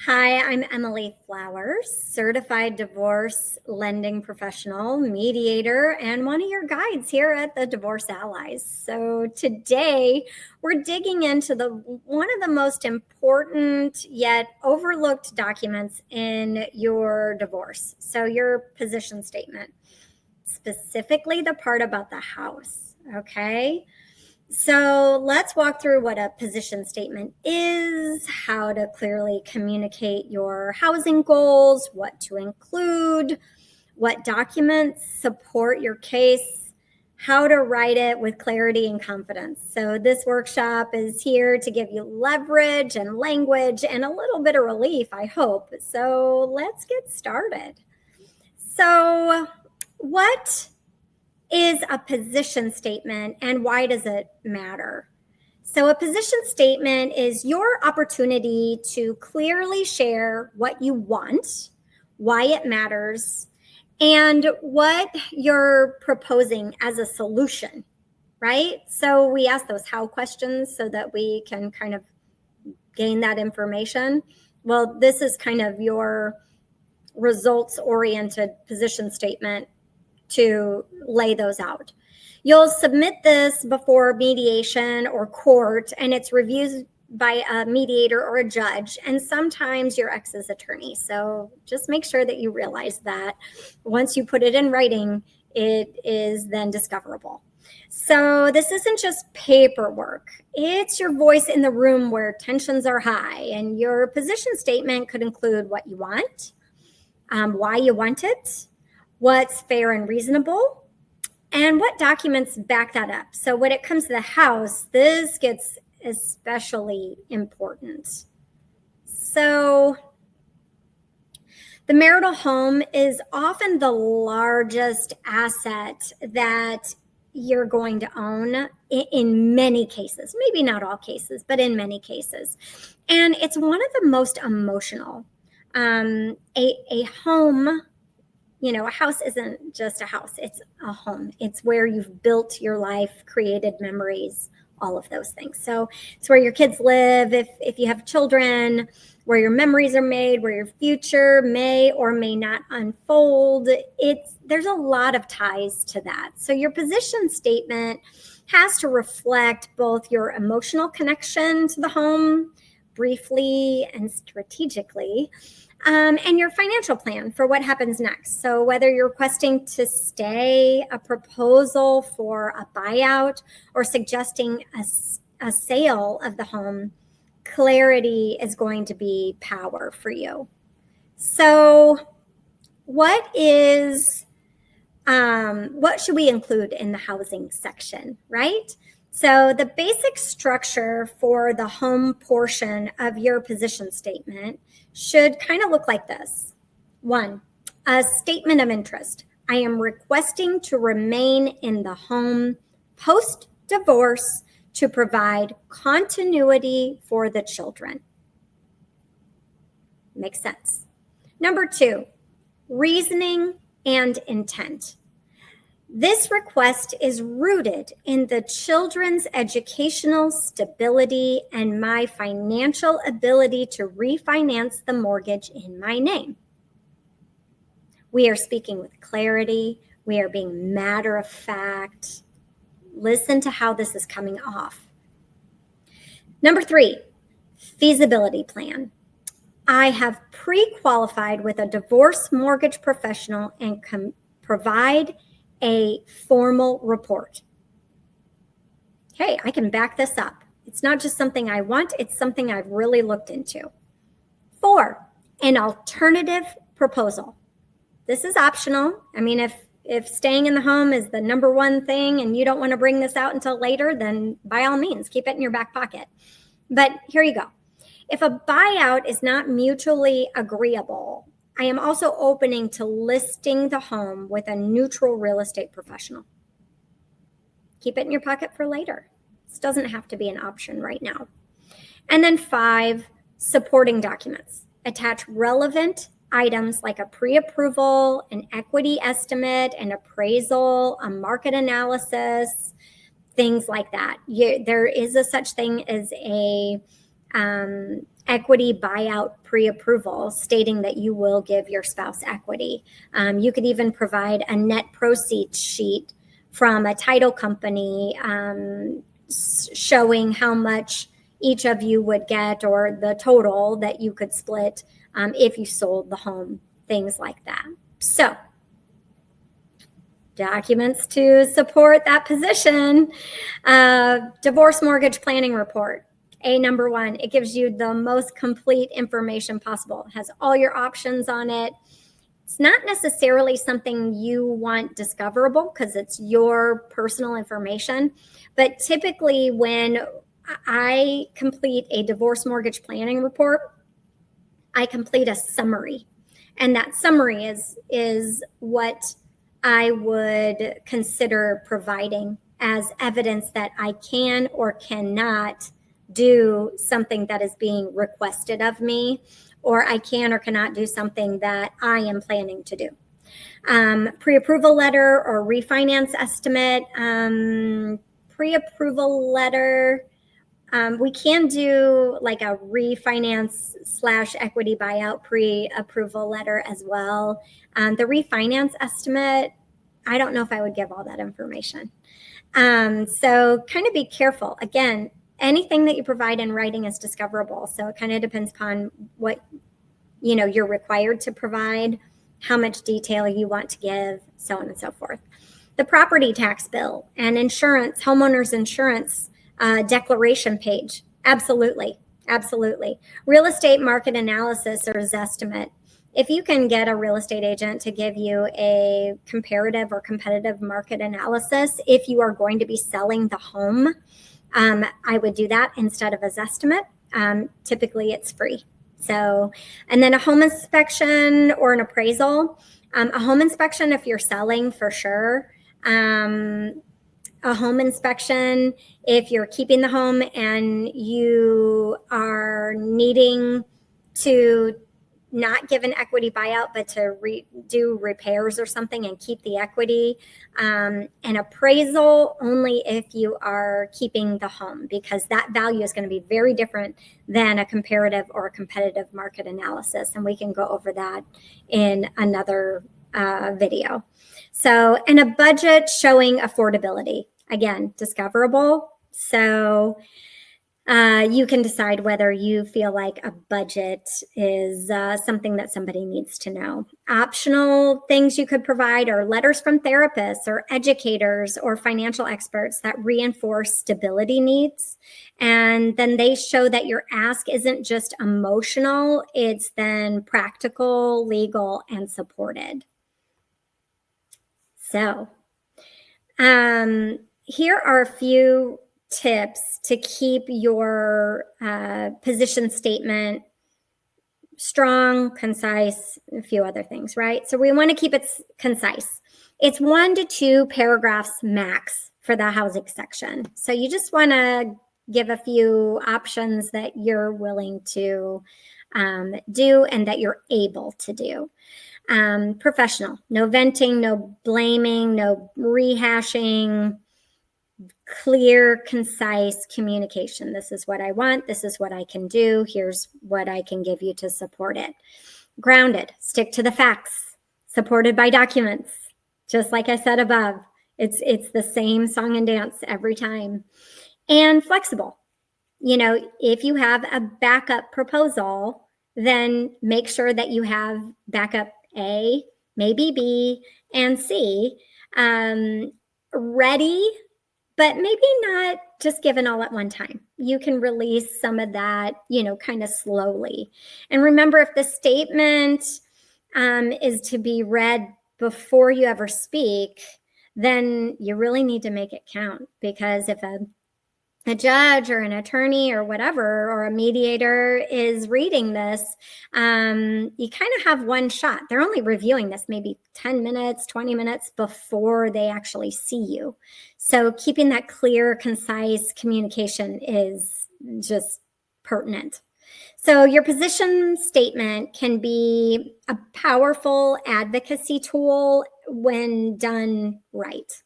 Hi, I'm Emily Flowers, certified divorce lending professional, mediator, and one of your guides here at the Divorce Allies. So today we're digging into one of the most important yet overlooked documents in your divorce. So your position statement, specifically the part about the house. Okay. So let's walk through what a position statement is, how to clearly communicate your housing goals, what to include, what documents support your case, how to write it with clarity and confidence. So this workshop is here to give you leverage and language and a little bit of relief, I hope. So let's get started. So what is a position statement and why does it matter? So a position statement is your opportunity to clearly share what you want, why it matters, and what you're proposing as a solution, right? So we ask those how questions so that we can kind of gain that information. Well, this is kind of your results-oriented position statement to lay those out. You'll submit this before mediation or court, and it's reviewed by a mediator or a judge, and sometimes your ex's attorney. So just make sure that you realize that once you put it in writing, it is then discoverable. So this isn't just paperwork. It's your voice in the room where tensions are high, and your position statement could include what you want, why you want it, what's fair and reasonable, and what documents back that up. So when it comes to the house, this gets especially important. So the marital home is often the largest asset that you're going to own in many cases, maybe not all cases, but in many cases. And it's one of the most emotional. A home, a house isn't just a house, it's a home. It's where you've built your life, created memories, all of those things. So it's where your kids live, if you have children, where your memories are made, where your future may or may not unfold. There's a lot of ties to that. So your position statement has to reflect both your emotional connection to the home, briefly and strategically, and your financial plan for what happens next. So whether you're requesting to stay, a proposal for a buyout, or suggesting a sale of the home, clarity is going to be power for you. So what should we include in the housing section, right? So the basic structure for the home portion of your position statement should kind of look like this. 1, a statement of interest. I am requesting to remain in the home post-divorce to provide continuity for the children. Makes sense. Number 2, reasoning and intent. This request is rooted in the children's educational stability and my financial ability to refinance the mortgage in my name. We are speaking with clarity. We are being matter of fact. Listen to how this is coming off. Number 3, feasibility plan. I have pre-qualified with a divorce mortgage professional and can provide a formal report. Hey, I can back this up. It's not just something I want, it's something I've really looked into. 4, an alternative proposal. This is optional. I mean, if staying in the home is the number one thing and you don't want to bring this out until later, then by all means, keep it in your back pocket. But here you go. If a buyout is not mutually agreeable, I am also opening to listing the home with a neutral real estate professional. Keep it in your pocket for later. This doesn't have to be an option right now. And then 5, supporting documents. Attach relevant items like a pre-approval, an equity estimate, an appraisal, a market analysis, things like that. There is a such thing as a equity buyout pre-approval stating that you will give your spouse equity. You could even provide a net proceeds sheet from a title company showing how much each of you would get, or the total that you could split if you sold the home, things like that. So, documents to support that position. Divorce mortgage planning report. Number 1, it gives you the most complete information possible. It has all your options on it. It's not necessarily something you want discoverable because it's your personal information. But typically when I complete a divorce mortgage planning report, I complete a summary. And that summary is what I would consider providing as evidence that I can or cannot do something that is being requested of me, or I can or cannot do something that I am planning to do. Pre-approval letter or refinance estimate. Pre-approval letter, we can do like a refinance / equity buyout pre-approval letter as well. The refinance estimate, I don't know if I would give all that information. So kind of be careful. Again, anything that you provide in writing is discoverable. So it kind of depends upon what you're required to provide, how much detail you want to give, so on and so forth. The property tax bill and insurance, homeowners insurance declaration page. Absolutely. Real estate market analysis or Zestimate. If you can get a real estate agent to give you a comparative or competitive market analysis, if you are going to be selling the home, I would do that instead of a Zestimate. Typically it's free. So, and then a home inspection or an appraisal. A home inspection if you're selling, for sure. A home inspection if you're keeping the home and you are needing to not give an equity buyout, but to do repairs or something and keep the equity. An appraisal only if you are keeping the home, because that value is going to be very different than a comparative or a competitive market analysis. And we can go over that in another video. So, and a budget showing affordability. Again, discoverable. So you can decide whether you feel like a budget is something that somebody needs to know. Optional things you could provide are letters from therapists or educators or financial experts that reinforce stability needs. And then they show that your ask isn't just emotional, it's then practical, legal, and supported. So here are a few tips to keep your position statement strong, concise, a few other things, right? So we want to keep it concise. It's 1 to 2 paragraphs max for the housing section. So you just want to give a few options that you're willing to do and that you're able to do. Professional, no venting, no blaming, no rehashing, clear, concise communication. This is what I want. This is what I can do. Here's what I can give you to support it. Grounded, stick to the facts, supported by documents. Just like I said above, it's the same song and dance every time. And flexible. If you have a backup proposal, then make sure that you have backup A, maybe B, and C ready, but maybe not just given all at one time. You can release some of that, kind of slowly. And remember, if the statement is to be read before you ever speak, then you really need to make it count, because if a judge or an attorney or whatever, or a mediator is reading this, you kind of have one shot. They're only reviewing this maybe 10 minutes, 20 minutes before they actually see you. So keeping that clear, concise communication is just pertinent. So your position statement can be a powerful advocacy tool when done right.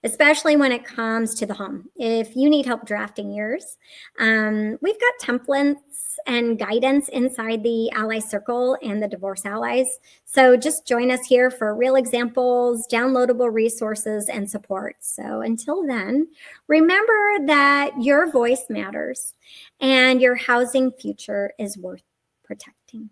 especially when it comes to the home. If you need help drafting yours, we've got templates and guidance inside the Ally Circle and the Divorce Allies. So just join us here for real examples, downloadable resources, and support. So until then, remember that your voice matters and your housing future is worth protecting.